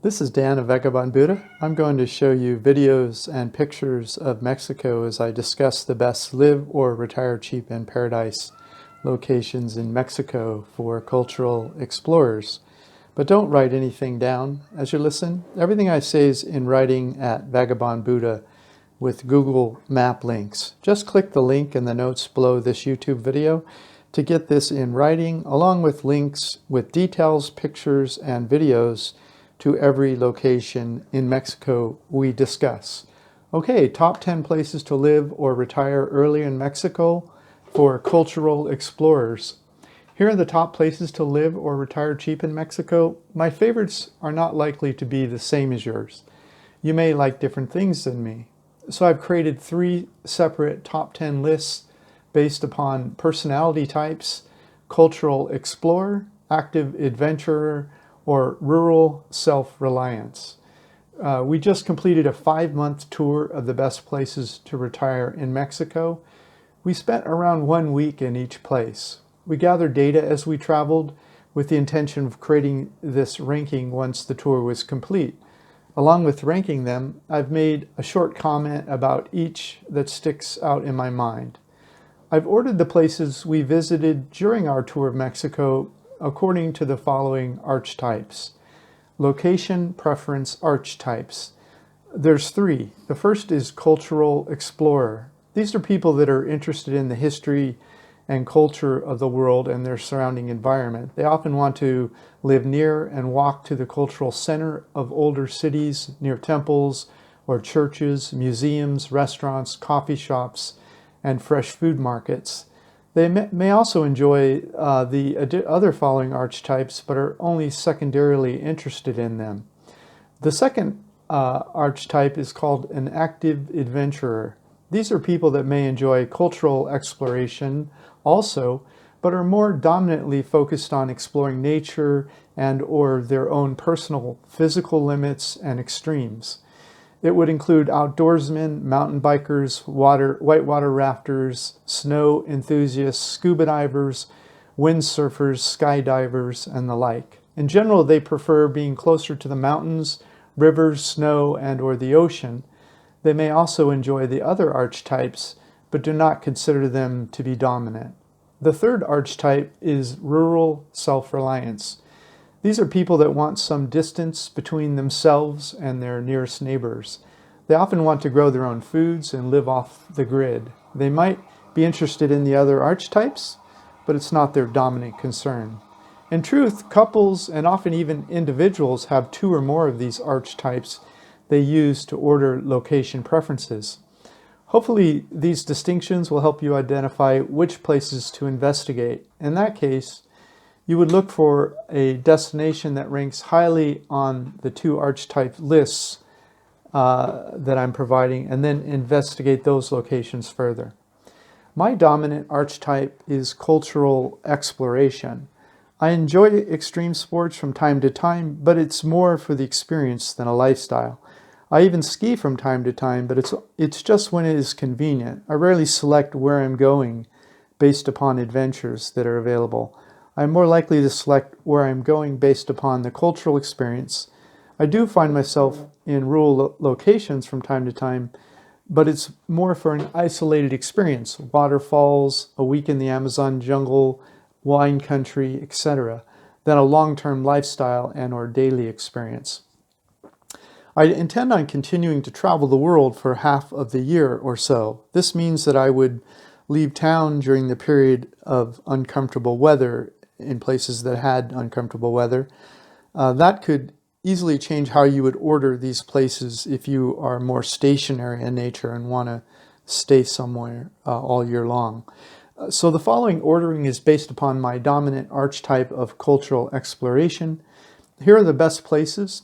This is Dan of Vagabond Buddha. I'm going to show you videos and pictures of Mexico as I discuss the best live or retire cheap in paradise locations in Mexico for cultural explorers. But don't write anything down as you listen. Everything I say is in writing at Vagabond Buddha with Google Map links. Just click the link in the notes below this YouTube video to get this in writing, along with links with details, pictures, and videos to every location in Mexico we discuss. Okay, top 10 places to live or retire early in Mexico for cultural explorers. Here are the top places to live or retire cheap in Mexico. My favorites are not likely to be the same as yours. You may like different things than me. So I've created 3 separate top 10 lists based upon personality types: cultural explorer, active adventurer, or rural self-reliance. We just completed a 5-month tour of the best places to retire in Mexico. We spent around 1 week in each place. We gathered data as we traveled with the intention of creating this ranking once the tour was complete. Along with ranking them, I've made a short comment about each that sticks out in my mind. I've ordered the places we visited during our tour of Mexico according to the following archetypes. Location preference archetypes. There's 3. The first is cultural explorer. These are people that are interested in the history and culture of the world and their surrounding environment. They often want to live near and walk to the cultural center of older cities, near temples or churches, museums, restaurants, coffee shops, and fresh food markets. They may also enjoy the other following archetypes, but are only secondarily interested in them. The second archetype is called an active adventurer. These are people that may enjoy cultural exploration also, but are more dominantly focused on exploring nature and or their own personal physical limits and extremes. It would include outdoorsmen, mountain bikers, whitewater rafters, snow enthusiasts, scuba divers, windsurfers, skydivers, and the like. In general, they prefer being closer to the mountains, rivers, snow, and or the ocean. They may also enjoy the other archetypes, but do not consider them to be dominant. The third archetype is rural self-reliance. These are people that want some distance between themselves and their nearest neighbors. They often want to grow their own foods and live off the grid. They might be interested in the other archetypes, but it's not their dominant concern. In truth, couples and often even individuals have 2 or more of these archetypes they use to order location preferences. Hopefully, these distinctions will help you identify which places to investigate. In that case, you would look for a destination that ranks highly on the 2 archetype lists that I'm providing, and then investigate those locations further. My dominant archetype is cultural exploration. I enjoy extreme sports from time to time, but it's more for the experience than a lifestyle. I even ski from time to time, but it's just when it is convenient. I rarely select where I'm going based upon adventures that are available. I'm more likely to select where I'm going based upon the cultural experience. I do find myself in rural locations from time to time, but it's more for an isolated experience: waterfalls, a week in the Amazon jungle, wine country, etc., than a long-term lifestyle and or daily experience. I intend on continuing to travel the world for half of the year or so. This means that I would leave town during the period of uncomfortable weather in places that had uncomfortable weather. That could easily change how you would order these places if you are more stationary in nature and want to stay somewhere all year long. So the following ordering is based upon my dominant archetype of cultural exploration. Here are the best places.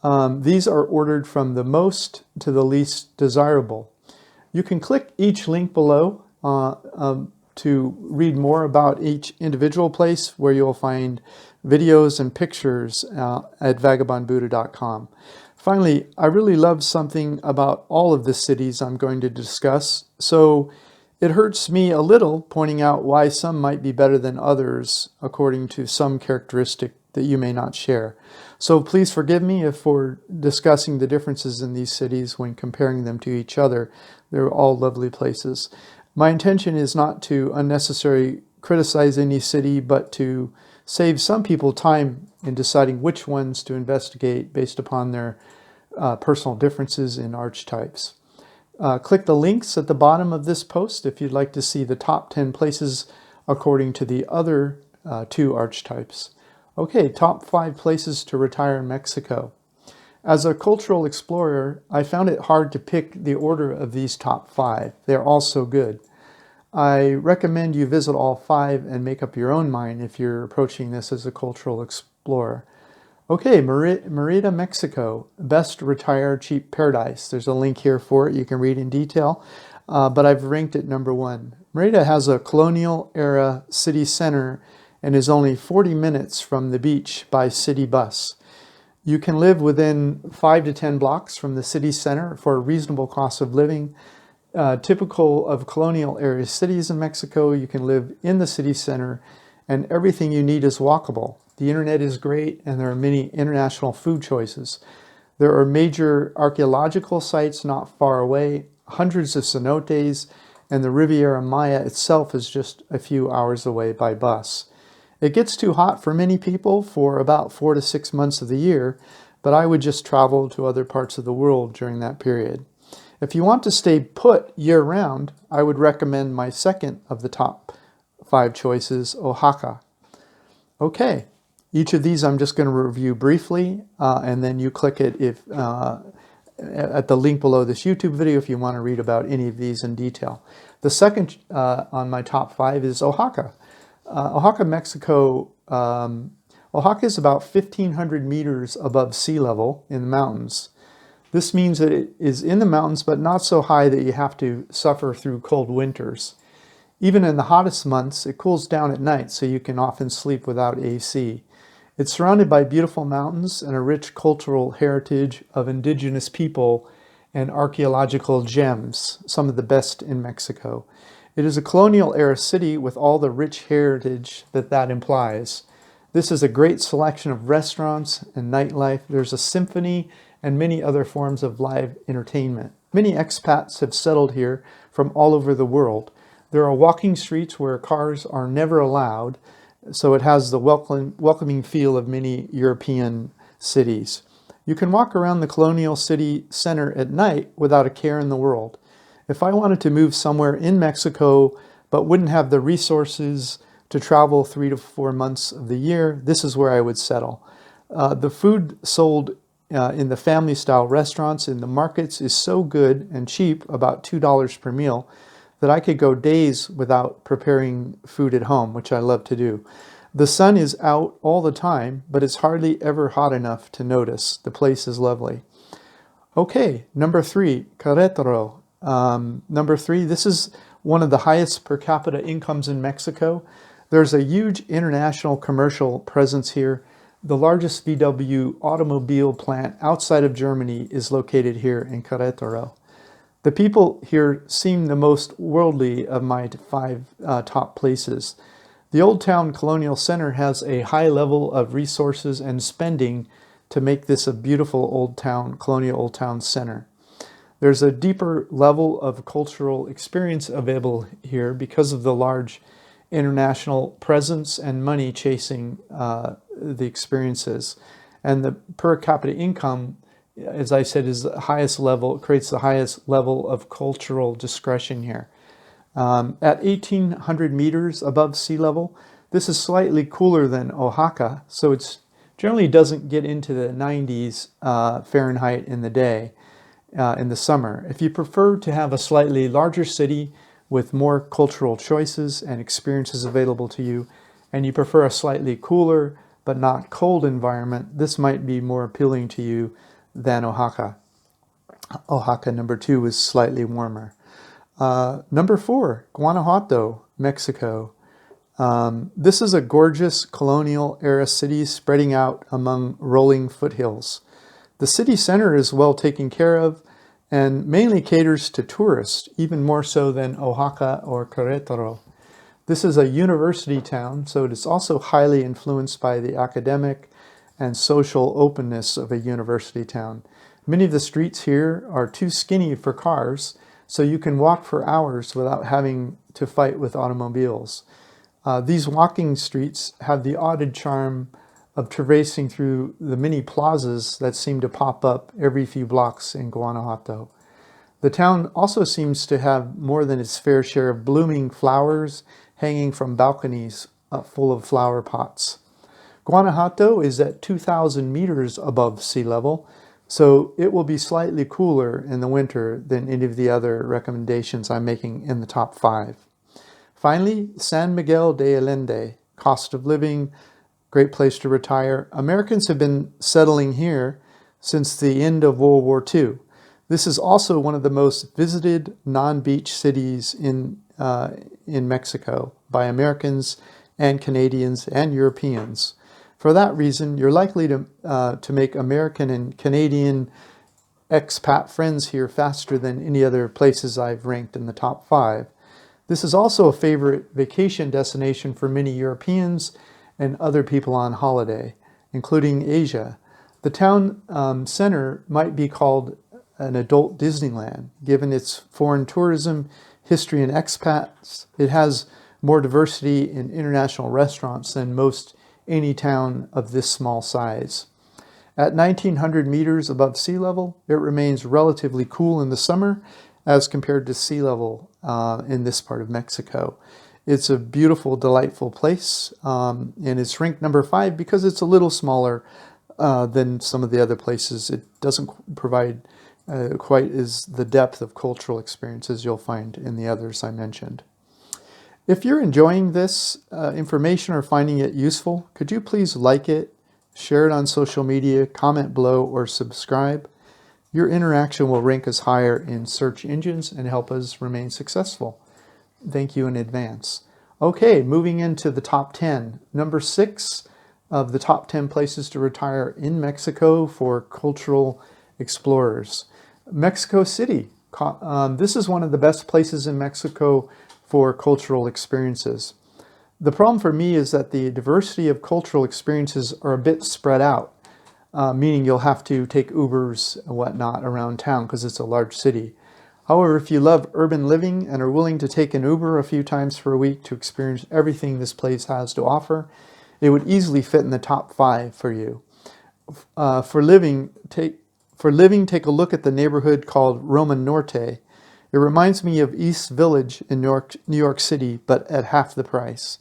These are ordered from the most to the least desirable. You can click each link below to read more about each individual place, where you'll find videos and pictures at vagabondbuddha.com. Finally, I really love something about all of the cities I'm going to discuss, so it hurts me a little pointing out why some might be better than others according to some characteristic that you may not share. So please forgive me if we're discussing the differences in these cities when comparing them to each other. They're all lovely places. My intention is not to unnecessarily criticize any city, but to save some people time in deciding which ones to investigate based upon their personal differences in archetypes. Click the links at the bottom of this post if you'd like to see the top 10 places according to the other 2 archetypes. Okay, top 5 places to retire in Mexico. As a cultural explorer, I found it hard to pick the order of these top 5. They're all so good. I recommend you visit all 5 and make up your own mind if you're approaching this as a cultural explorer. Okay, Mérida, Mexico, best retire cheap paradise. There's a link here for it. You can read in detail, but I've ranked it number 1. Mérida has a colonial era city center and is only 40 minutes from the beach by city bus. You can live within 5 to 10 blocks from the city center for a reasonable cost of living. Typical of colonial area cities in Mexico, you can live in the city center and everything you need is walkable. The internet is great and there are many international food choices. There are major archaeological sites not far away, hundreds of cenotes, and the Riviera Maya itself is just a few hours away by bus. It gets too hot for many people for about 4 to 6 months of the year, but I would just travel to other parts of the world during that period. If you want to stay put year-round, I would recommend my second of the top 5 choices, Oaxaca. Okay, each of these I'm just going to review briefly, and then you click it at the link below this YouTube video if you want to read about any of these in detail. The second on my top 5 is Oaxaca. Oaxaca, Mexico. Oaxaca is about 1,500 meters above sea level in the mountains. This means that it is in the mountains, but not so high that you have to suffer through cold winters. Even in the hottest months, it cools down at night, so you can often sleep without AC. It's surrounded by beautiful mountains and a rich cultural heritage of indigenous people and archaeological gems, some of the best in Mexico. It is a colonial era city with all the rich heritage that implies. This is a great selection of restaurants and nightlife. There's a symphony and many other forms of live entertainment. Many expats have settled here from all over the world. There are walking streets where cars are never allowed, so it has the welcoming feel of many European cities. You can walk around the colonial city center at night without a care in the world. If I wanted to move somewhere in Mexico but wouldn't have the resources to travel 3 to 4 months of the year, this is where I would settle. The food sold in the family-style restaurants in the markets is so good and cheap, about $2 per meal, that I could go days without preparing food at home, which I love to do. The sun is out all the time, but it's hardly ever hot enough to notice. The place is lovely. Okay, number 3, Querétaro. Number 3, this is one of the highest per capita incomes in Mexico. There's a huge international commercial presence here. The largest VW automobile plant outside of Germany is located here in Querétaro. The people here seem the most worldly of my 5 top places. The Old Town Colonial Center has a high level of resources and spending to make this a beautiful colonial old town center. There's a deeper level of cultural experience available here because of the large international presence and money chasing the experiences. And the per capita income, as I said, is the highest level, creates the highest level of cultural discretion here. At 1,800 meters above sea level, this is slightly cooler than Oaxaca, so it generally doesn't get into the 90s Fahrenheit in the day in the summer. If you prefer to have a slightly larger city with more cultural choices and experiences available to you, and you prefer a slightly cooler but not cold environment, this might be more appealing to you than Oaxaca. Oaxaca, number 2, is slightly warmer. Number 4, Guanajuato, Mexico. This is a gorgeous colonial era city spreading out among rolling foothills. The city center is well taken care of and mainly caters to tourists, even more so than Oaxaca or Querétaro. This is a university town, so it is also highly influenced by the academic and social openness of a university town. Many of the streets here are too skinny for cars, so you can walk for hours without having to fight with automobiles. These walking streets have the added charm of traversing through the many plazas that seem to pop up every few blocks in Guanajuato. The town also seems to have more than its fair share of blooming flowers hanging from balconies full of flower pots. Guanajuato is at 2,000 meters above sea level, so it will be slightly cooler in the winter than any of the other recommendations I'm making in the top 5. Finally, San Miguel de Allende, cost of living, great place to retire. Americans have been settling here since the end of World War II. This is also one of the most visited non-beach cities in Mexico by Americans and Canadians and Europeans. For that reason, you're likely to make American and Canadian expat friends here faster than any other places I've ranked in the top 5. This is also a favorite vacation destination for many Europeans and other people on holiday, including Asia. The town center might be called an adult Disneyland, given its foreign tourism, history, and expats. It has more diversity in international restaurants than most any town of this small size. At 1,900 meters above sea level, it remains relatively cool in the summer as compared to sea level in this part of Mexico. It's a beautiful, delightful place, and it's ranked number 5 because it's a little smaller than some of the other places. It doesn't provide quite as the depth of cultural experiences you'll find in the others I mentioned. If you're enjoying this information or finding it useful, could you please like it, share it on social media, comment below, or subscribe? Your interaction will rank us higher in search engines and help us remain successful. Thank you in advance. Okay, moving into the top 10. Number 6 of the top 10 places to retire in Mexico for cultural explorers. Mexico City. This is one of the best places in Mexico for cultural experiences. The problem for me is that the diversity of cultural experiences are a bit spread out, meaning you'll have to take Ubers and whatnot around town because it's a large city. However, if you love urban living and are willing to take an Uber a few times per week to experience everything this place has to offer, it would easily fit in the top 5 for you. For living, take a look at the neighborhood called Roma Norte. It reminds me of East Village in New York City, but at half the price.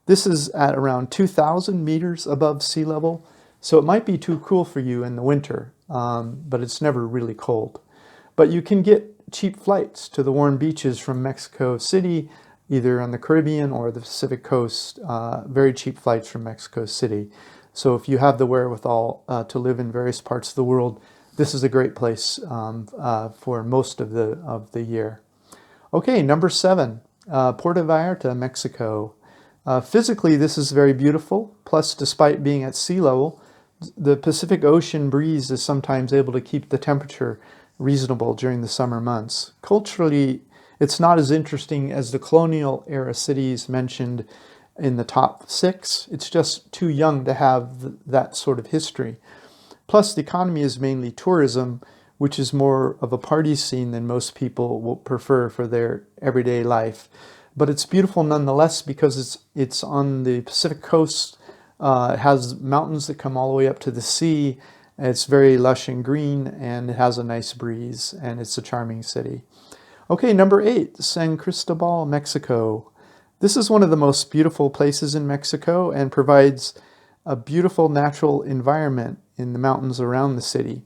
This is at around 2,000 meters above sea level, so it might be too cool for you in the winter, but it's never really cold. But you can get cheap flights to the warm beaches from Mexico City, either on the Caribbean or the Pacific coast, very cheap flights from Mexico City. So if you have the wherewithal to live in various parts of the world, this is a great place for most of the year. Okay, number 7, Puerto Vallarta, Mexico. Physically, this is very beautiful. Plus, despite being at sea level, the Pacific Ocean breeze is sometimes able to keep the temperature reasonable during the summer months. Culturally, it's not as interesting as the colonial era cities mentioned in the top 6. It's just too young to have that sort of history. Plus, the economy is mainly tourism, which is more of a party scene than most people will prefer for their everyday life. But it's beautiful nonetheless because it's on the Pacific coast. It has mountains that come all the way up to the sea. It's very lush and green, and it has a nice breeze, and it's a charming city. Okay, number 8, San Cristobal, Mexico. This is one of the most beautiful places in Mexico and provides a beautiful natural environment in the mountains around the city.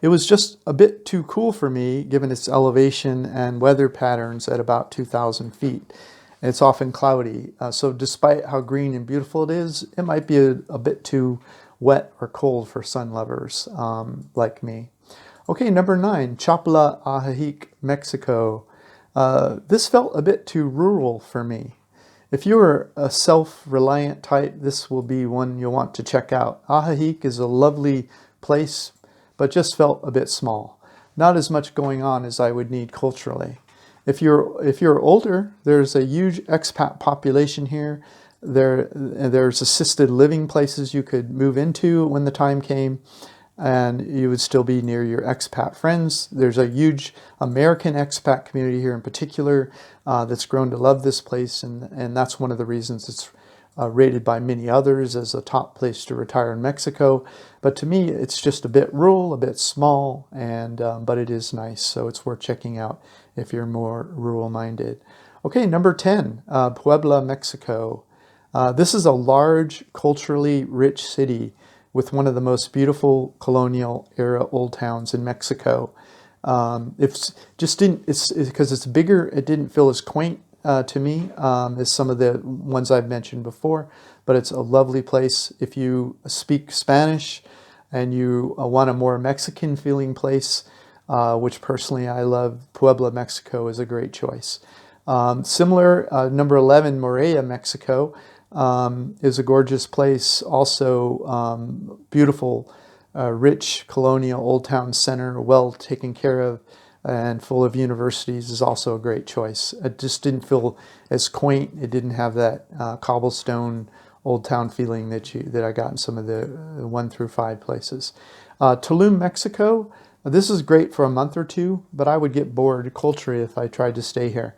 It was just a bit too cool for me given its elevation and weather patterns at about 2,000 feet. It's often cloudy, so despite how green and beautiful it is, it might be a bit too wet or cold for sun lovers like me. Okay, number 9, Chapala, 𝐻𝐻, Mexico. This felt a bit too rural for me. If you're a self-reliant type, this will be one you'll want to check out. 𝐻𝐻 is a lovely place, but just felt a bit small. Not as much going on as I would need culturally. If you're older, there's a huge expat population here. There's assisted living places you could move into when the time came, and you would still be near your expat friends. There's a huge American expat community here in particular that's grown to love this place, and that's one of the reasons it's rated by many others as a top place to retire in Mexico. But to me, it's just a bit rural, a bit small, and but it is nice, so it's worth checking out if you're more rural-minded. Okay, number 10, Puebla, Mexico. This is a large, culturally rich city with one of the most beautiful colonial era old towns in Mexico. It's because it's bigger, it didn't feel as quaint to me as some of the ones I've mentioned before, but it's a lovely place. If you speak Spanish and you want a more Mexican feeling place, which personally I love, Puebla, Mexico is a great choice. Similar, number 11, Morelia, Mexico, is a gorgeous place. Also beautiful, rich colonial old town center, well taken care of and full of universities, is also a great choice. It just didn't feel as quaint. It didn't have that cobblestone old town feeling that I got in some of the 1 through 5 places. Tulum, Mexico. This is great for a month or two, but I would get bored culturally if I tried to stay here.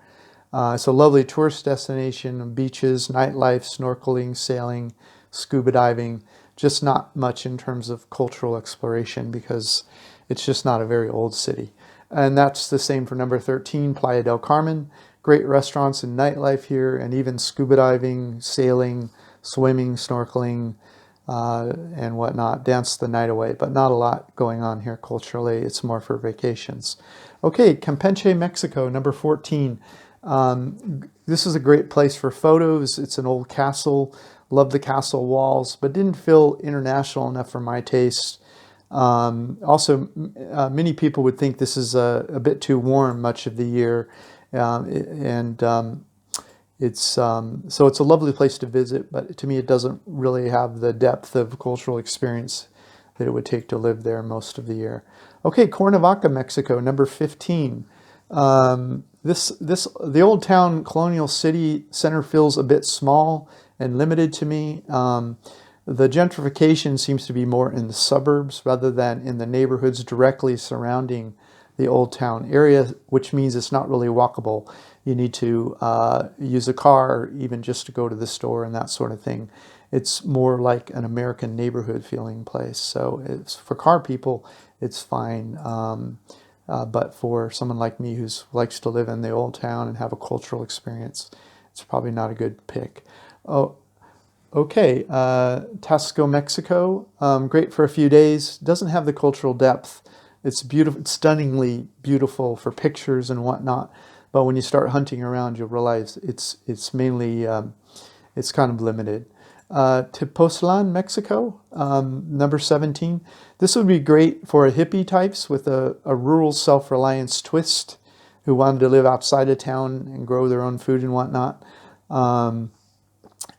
It's a lovely tourist destination, beaches, nightlife, snorkeling, sailing, scuba diving, just not much in terms of cultural exploration because it's just not a very old city. And that's the same for number 13, Playa del Carmen. Great restaurants and nightlife here, and even scuba diving, sailing, swimming, snorkeling, and whatnot. Dance the night away, but not a lot going on here culturally. It's more for vacations. Okay, Campeche, Mexico, number 14. This is a great place for photos. It's an old castle. Love the castle walls, but didn't feel international enough for my taste. Also, many people would think this is a bit too warm much of the year, so it's a lovely place to visit, but to me it doesn't really have the depth of cultural experience that it would take to live there most of the year. Okay, Cuernavaca, Mexico, number 15. The old town colonial city center feels a bit small and limited to me. The gentrification seems to be more in the suburbs rather than in the neighborhoods directly surrounding the old town area, which means it's not really walkable. You need to use a car even just to go to the store and that sort of thing. It's more like an American neighborhood feeling place. So it's, for car people, it's fine. But for someone like me who likes to live in the old town and have a cultural experience, it's probably not a good pick. Oh, okay, Taxco, Mexico, great for a few days. Doesn't have the cultural depth. It's beautiful, it's stunningly beautiful for pictures and whatnot. But when you start hunting around, you'll realize it's mainly, it's kind of limited. Tepoztlan, Mexico, number 17. This would be great for hippie types with a rural self-reliance twist who wanted to live outside of town and grow their own food and whatnot.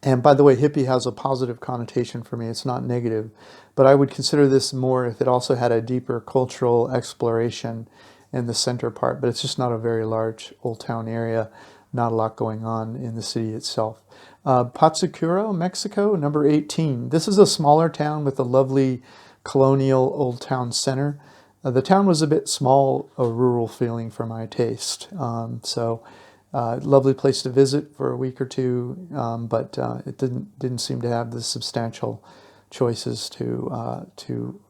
And by the way, hippie has a positive connotation for me. It's not negative. But I would consider this more if it also had a deeper cultural exploration in the center part. But it's just not a very large old town area. Not a lot going on in the city itself. Pachucuro, Mexico, number 18. This is a smaller town with a lovely colonial old town center. The town was a bit small, a rural feeling for my taste. Lovely place to visit for a week or two, but it didn't seem to have the substantial choices to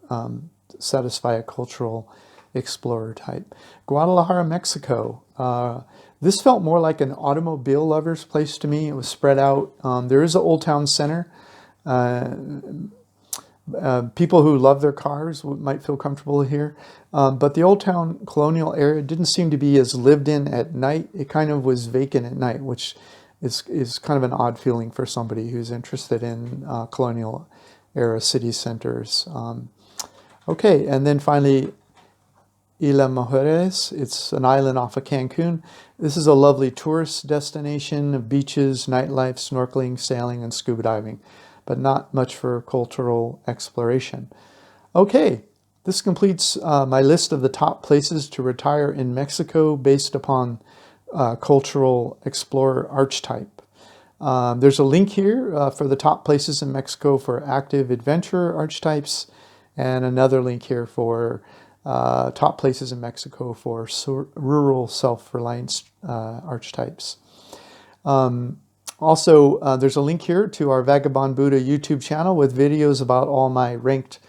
satisfy a cultural explorer type. Guadalajara, Mexico. This felt more like an automobile lover's place to me. It was spread out. There is an old town center. People who love their cars might feel comfortable here. But the old town colonial area didn't seem to be as lived in at night. It kind of was vacant at night, which is kind of an odd feeling for somebody who's interested in colonial era city centers. Okay, and then finally, Isla Mujeres. It's an island off of Cancun. This is a lovely tourist destination of beaches, nightlife, snorkeling, sailing, and scuba diving, but not much for cultural exploration. Okay, this completes my list of the top places to retire in Mexico based upon cultural explorer archetype. There's a link here for the top places in Mexico for active adventure archetypes, and another link here for top places in Mexico for rural self-reliance archetypes. Also, there's a link here to our Vagabond Buddha YouTube channel with videos about all my ranked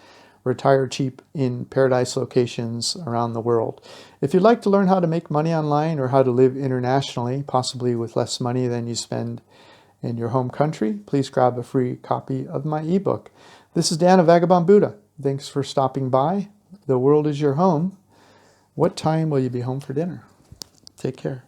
retire cheap in paradise locations around the world. If you'd like to learn how to make money online or how to live internationally, possibly with less money than you spend in your home country, please grab a free copy of my ebook. This is Dan of Vagabond Buddha. Thanks for stopping by. The world is your home. What time will you be home for dinner? Take care.